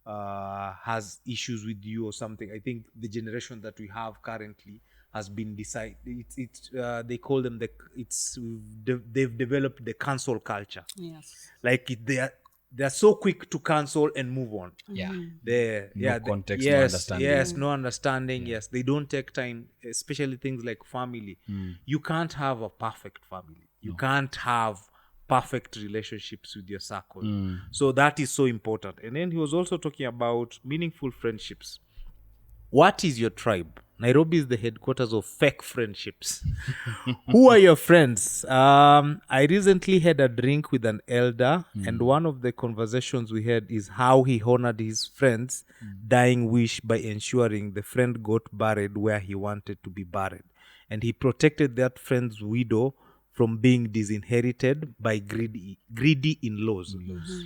has issues with you or something, I think the generation that we have currently has been decided. They call them they've developed the cancel culture. Yes. Like they're so quick to cancel and move on. Yeah. Context, no understanding. Yes, no understanding. Yes, they don't take time, especially things like family. You can't have a perfect family. You can't have perfect relationships with your circle. So that is so important. And then he was also talking about meaningful friendships. What is your tribe? Nairobi is the headquarters of fake friendships. Who are your friends? I recently had a drink with an elder, and one of the conversations we had is how he honored his friend's dying wish by ensuring the friend got buried where he wanted to be buried. And he protected that friend's widow from being disinherited by greedy in-laws.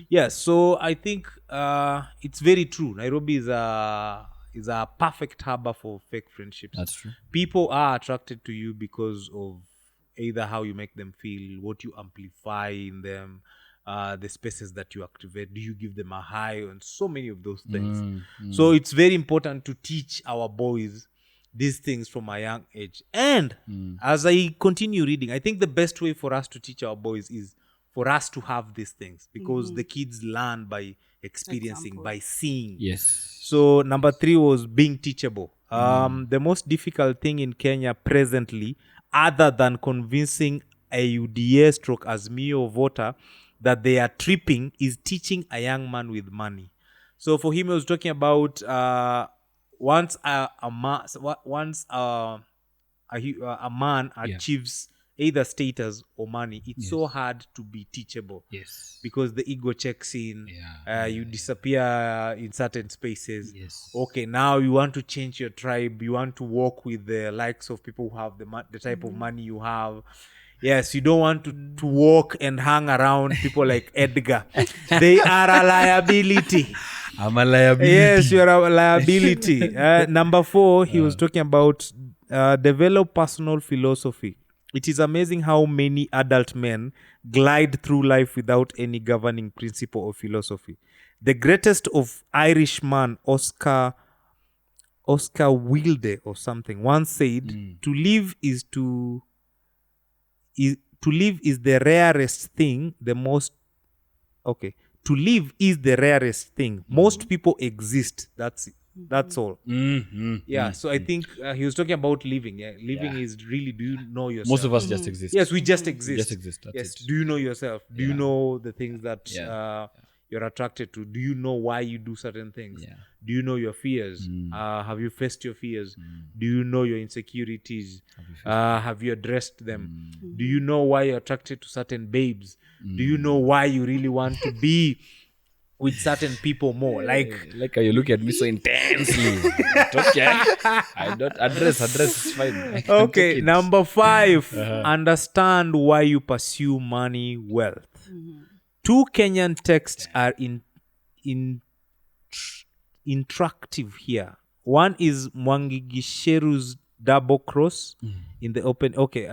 Yes, so I think it's very true. Nairobi is a perfect harbor for fake friendships. That's true. People are attracted to you because of either how you make them feel, what you amplify in them, the spaces that you activate. Do you give them a high, and so many of those things. So it's very important to teach our boys these things from a young age. And as I continue reading, I think the best way for us to teach our boys is for us to have these things, because the kids learn by experiencing, by seeing. Yes. So number 3 was being teachable. The most difficult thing in Kenya presently, other than convincing a UDA stroke Azimio voter that they are tripping, is teaching a young man with money. So for him, he was talking about once a man achieves either status or money, it's so hard to be teachable. Yes. Because the ego checks in, you disappear in certain spaces. Yes. Okay, now you want to change your tribe, you want to walk with the likes of people who have the type of money you have. Yes, you don't want to walk and hang around people like Edgar. They are a liability. I'm a liability. Yes, you're a liability. Number 4, he was talking about develop personal philosophy. It is amazing how many adult men glide through life without any governing principle or philosophy. The greatest of Irishman, Oscar Wilde or something, once said, "To live is to live is the rarest thing. To live is the rarest thing. Most people exist. That's it. That's all." Yeah. So I think he was talking about living. Yeah, living is really. Do you know yourself? Most of us just exist. Yes, we just exist. Just exist. That's Yes. it. Do you know yourself? Do you know the things that Yeah. you're attracted to? Do you know why you do certain things? Yeah. Do you know your fears? Have you faced your fears? Do you know your insecurities? Have you addressed them? Do you know why you're attracted to certain babes? Do you know why you really want to be with certain people more? Like how you look at me so intensely. Okay. I don't address. It's fine. I can Okay, take it. number 5, understand why you pursue money, wealth. 2 Kenyan texts are interactive here. One is Mwangigisheru's double cross in the open. Okay,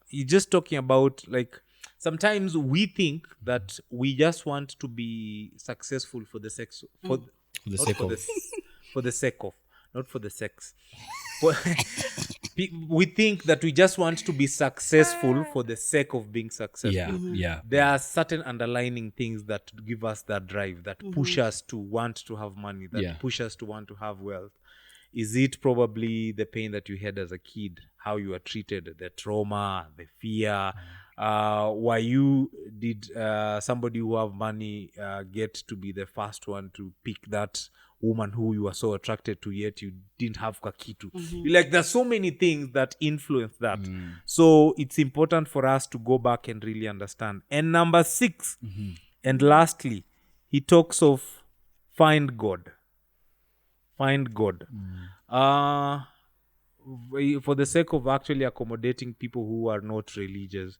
he's just talking about, like, sometimes we think that we just want to be successful for the sex, for the not sake for of. for the sake of, not for the sex. We think that we just want to be successful for the sake of being successful. Yeah. There are certain underlying things that give us that drive, that push us to want to have money, that push us to want to have wealth. Is it probably the pain that you had as a kid, how you were treated, the trauma, the fear? Did somebody who have money get to be the first one to pick that woman who you were so attracted to, yet you didn't have kakitu? Like, there's so many things that influence that. So it's important for us to go back and really understand. And number 6, and lastly, he talks of find God. For the sake of actually accommodating people who are not religious,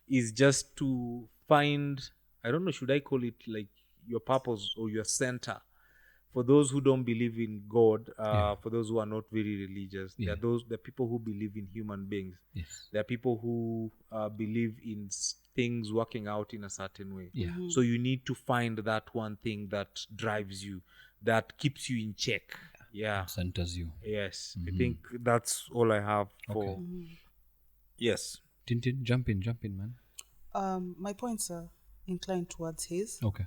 is just to find, I don't know, should I call it like your purpose or your center? For those who don't believe in God, for those who are not very religious, there are people who believe in human beings. Yes. There are people who believe in things working out in a certain way. Yeah. So you need to find that one thing that drives you, that keeps you in check. Yeah. Centers you. Yes. I think that's all I have for. Okay. Yes. TinTin, jump in, man. My points are inclined towards his. Okay.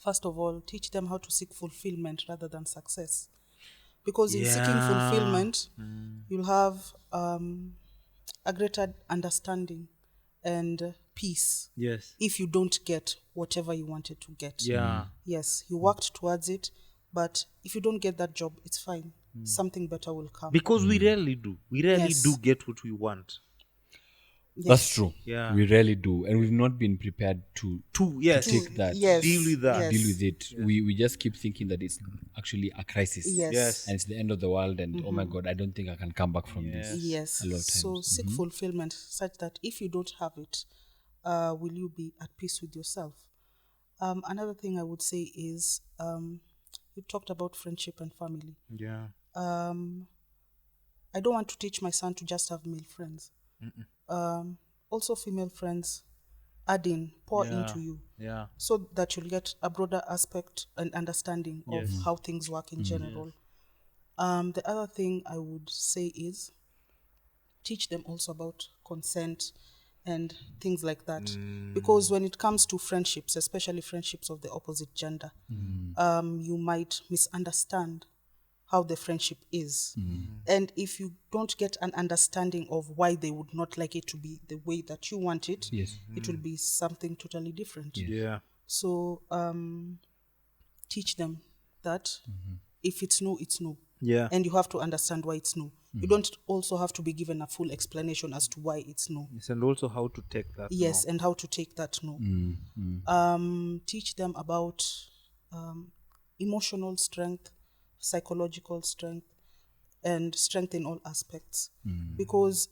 First of all, teach them how to seek fulfillment rather than success. Because in seeking fulfillment, you'll have a greater understanding and peace Yes. if you don't get whatever you wanted to get. Yeah. Yes, you worked towards it, but if you don't get that job, it's fine. Something better will come. Because we rarely do. We rarely Yes. do get what we want. Yes. That's true. Yeah. We rarely do. And we've not been prepared to Yes. take that. Yes. Deal with that. Yes. deal with it. We just keep thinking that it's actually a crisis. Yes. Yes. And it's the end of the world, and oh my God, I don't think I can come back from this. Yes. A lot of So times. seek fulfillment such that if you don't have it, will you be at peace with yourself? Another thing I would say is you talked about friendship and family. Yeah. I don't want to teach my son to just have male friends. Also female friends pour into you, Yeah. so that you'll get a broader aspect and understanding of how things work in general. The other thing I would say is teach them also about consent and things like that. Because when it comes to friendships, especially friendships of the opposite gender, you might misunderstand how the friendship is. And if you don't get an understanding of why they would not like it to be the way that you want it, it will be something totally different. Yeah. So teach them that if it's no, it's no. Yeah. And you have to understand why it's no. You don't also have to be given a full explanation as to why it's no. Yes, and also how to take that. Yes, and how to take that no. Teach them about emotional strength, psychological strength, and strength in all aspects. Because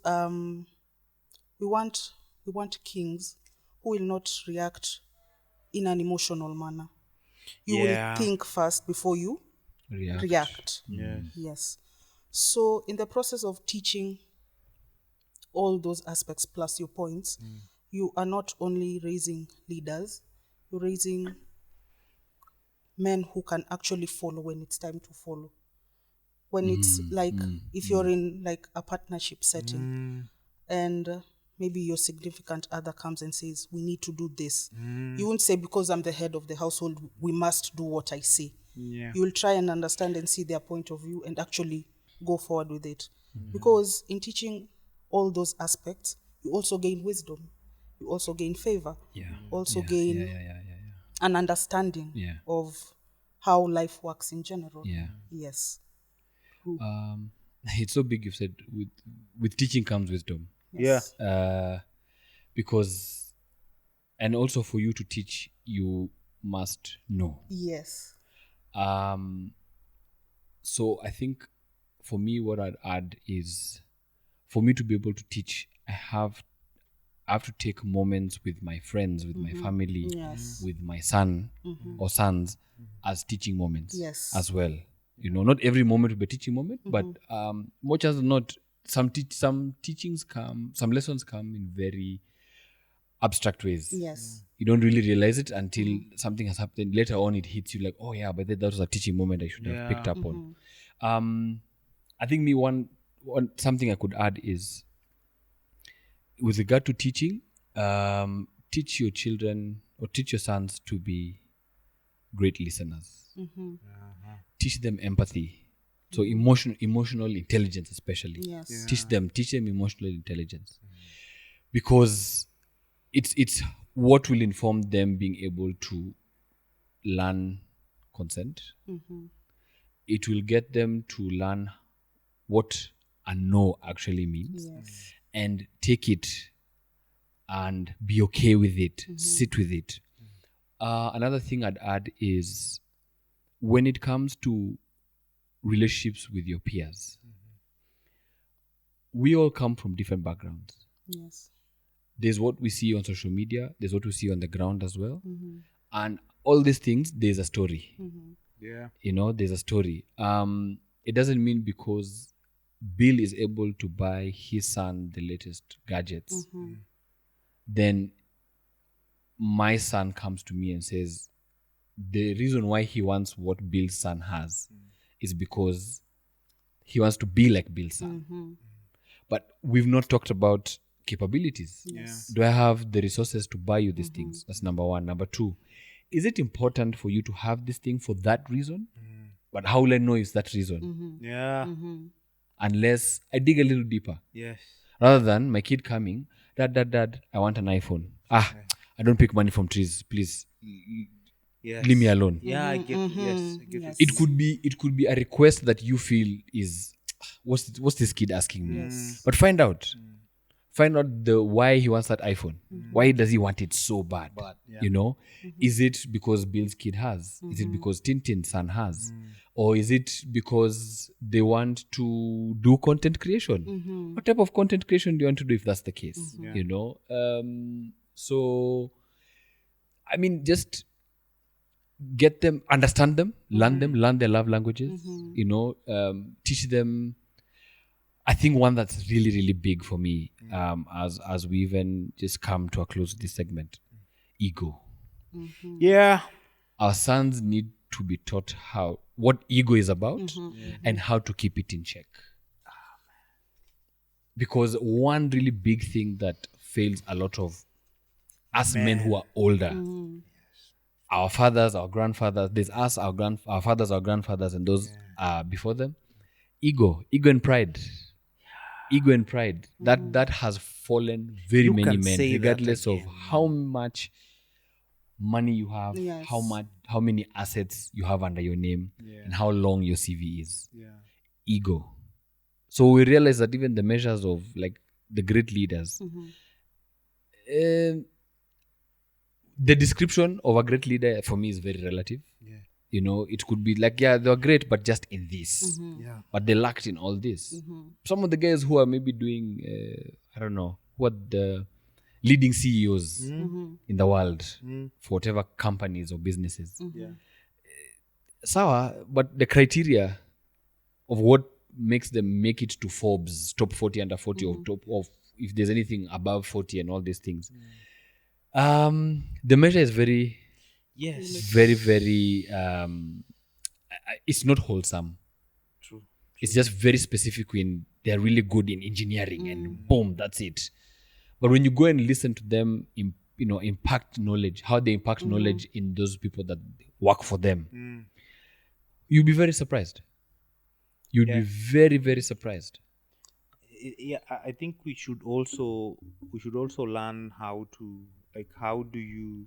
we want kings who will not react in an emotional manner. You Yeah. will think first before you react. Yes. So in the process of teaching all those aspects plus your points, you are not only raising leaders, you're raising men who can actually follow when it's time to follow. When it's like if you're in like a partnership setting and maybe your significant other comes and says, we need to do this. You won't say, because I'm the head of the household, we must do what I say. Yeah. You will try and understand and see their point of view and actually go forward with it. Because in teaching all those aspects, you also gain wisdom. You also gain favor. Also gain an understanding of how life works in general. Yes. It's so big. You've said with teaching comes wisdom. Yes. Because and also for you to teach, you must know. Yes. So I think for me, what I'd add is, for me to be able to teach, I have to take moments with my friends, with my family, Yes. with my son or sons as teaching moments Yes. as well. You know, not every moment will be a teaching moment, but much as not, some teachings come, some lessons come in very abstract ways. Yes. You don't really realize it until something has happened. Later on, it hits you like, oh yeah, but that was a teaching moment I should have picked up on. I think one something I could add is, with regard to teaching, teach your children or teach your sons to be great listeners. Teach them empathy. So emotional intelligence, especially. Yes. Teach them emotional intelligence, because it's what will inform them being able to learn consent. It will get them to learn what a no actually means, Yes. and take it and be okay with it, sit with it. Another thing I'd add is, when it comes to relationships with your peers, we all come from different backgrounds. Yes. There's what we see on social media, there's what we see on the ground as well. And all these things, there's a story. Yeah. You know, there's a story. It doesn't mean because Bill is able to buy his son the latest gadgets, then my son comes to me and says, the reason why he wants what Bill's son has is because he wants to be like Bill's son. But we've not talked about capabilities. Yes. Do I have the resources to buy you these things? That's number one. Number two, is it important for you to have this thing for that reason? But how will I know it's that reason? Yeah. Unless I dig a little deeper. Yes. Rather than my kid coming, Dad, I want an iPhone. I don't pick money from trees. Please, Yes. leave me alone. Yeah, I get it. Yes, I get Yes. it. It could be a request that you feel is, what's this kid asking me? Yes. But find out the why he wants that iPhone. Why does he want it so bad? Yeah. You know, is it because Bill's kid has? Is it because TinTin's son has? Or is it because they want to do content creation? What type of content creation do you want to do if that's the case? You know, so I mean, just get them, understand them, learn their love languages. You know, teach them. I think one that's really, really big for me, as we even just come to a close to this segment, ego. Yeah. Our sons need to be taught what ego is about and how to keep it in check. Because one really big thing that fails a lot of us men who are older, our fathers, our grandfathers, there's us, our fathers, our grandfathers, and those before them, ego and pride. Ego and pride, that has fallen very You many can men, say that regardless of again. how much money you have, Yes. how many assets you have under your name, and how long your CV is. Yeah. Ego. So we realize that even the measures of like the great leaders, the description of a great leader for me is very relative. Yeah. You know, it could be like, yeah, they were great, but just in this. Yeah. But they lacked in all this. Some of the guys who are maybe doing, I don't know, who are the leading CEOs in the world for whatever companies or businesses. Yeah. Sawa, but the criteria of what makes them make it to Forbes top 40 under 40 or top of if there's anything above 40 and all these things. The measure is very, Yes. very it's not wholesome. True. It's just very specific when they're really good in engineering and boom, that's it. But when you go and listen to them, impact knowledge, how they impact knowledge in those people that work for them, you'll be very surprised. You'd be very, very surprised. Yeah, I think we should also learn how to, like, how do you,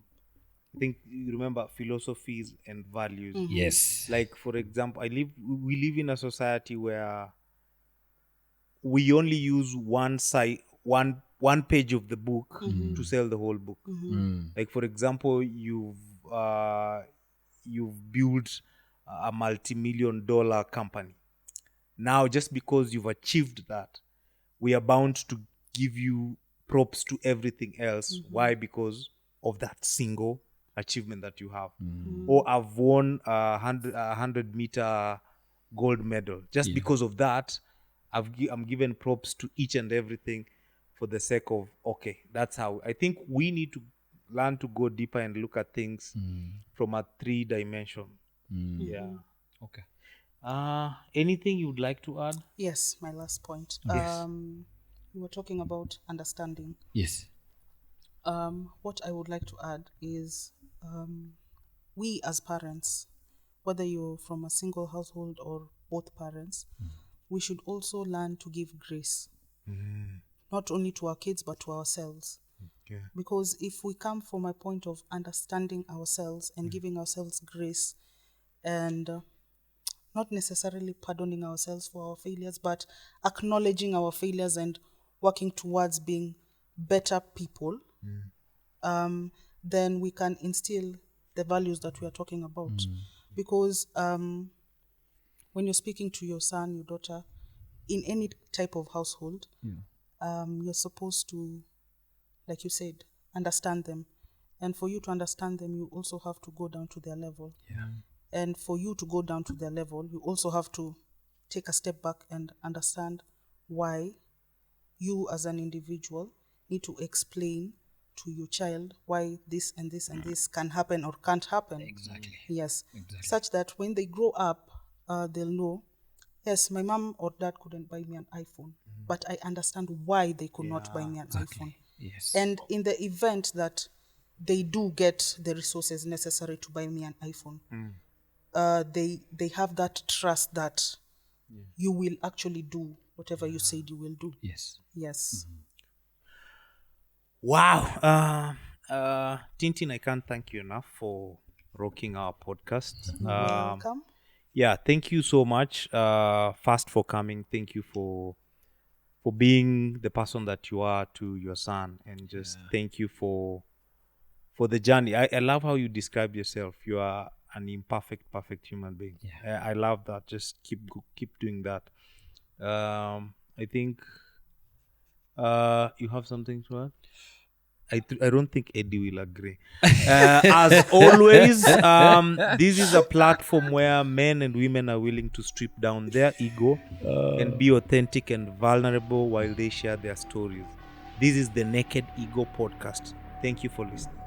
I think you remember philosophies and values. Yes. Like, for example, we live in a society where we only use one page of the book to sell the whole book. Like, for example, you've built a multi-million-dollar company. Now, just because you've achieved that, we are bound to give you props to everything else. Why? Because of that single achievement that you have. Or I've won a 100-meter gold medal. Just because of that, I'm given props to each and everything for the sake of, okay, that's how. I think we need to learn to go deeper and look at things from a 3-dimension. Yeah. Okay. Anything you'd like to add? Yes, my last point. Yes. We were talking about understanding. Yes. What I would like to add is we as parents, whether you're from a single household or both parents, we should also learn to give grace, not only to our kids but to ourselves. Okay. Because if we come from a point of understanding ourselves and giving ourselves grace and not necessarily pardoning ourselves for our failures, but acknowledging our failures and working towards being better people, then we can instill the values that we are talking about. Because when you're speaking to your son, your daughter, in any type of household, you're supposed to, like you said, understand them. And for you to understand them, you also have to go down to their level. Yeah. And for you to go down to their level, you also have to take a step back and understand why you as an individual need to explain to your child why this and this and this can happen or can't happen. Exactly. Yes. Exactly. Such that when they grow up, they'll know, yes, my mom or dad couldn't buy me an iPhone, but I understand why they could not buy me an iPhone. Yes. And in the event that they do get the resources necessary to buy me an iPhone, they have that trust that you will actually do whatever you said you will do. Yes. Yes. Wow. TinTin, I can't thank you enough for rocking our podcast. Welcome. Yeah, thank you so much. First for coming. Thank you for being the person that you are to your son, and just thank you for the journey. I love how you describe yourself. You are an imperfect, perfect human being. Yeah. I love that. Just keep doing that. I think you have something to add. I don't think Eddie will agree. As always, this is a platform where men and women are willing to strip down their ego and be authentic and vulnerable while they share their stories. This is the Naked Ego Podcast. Thank you for listening.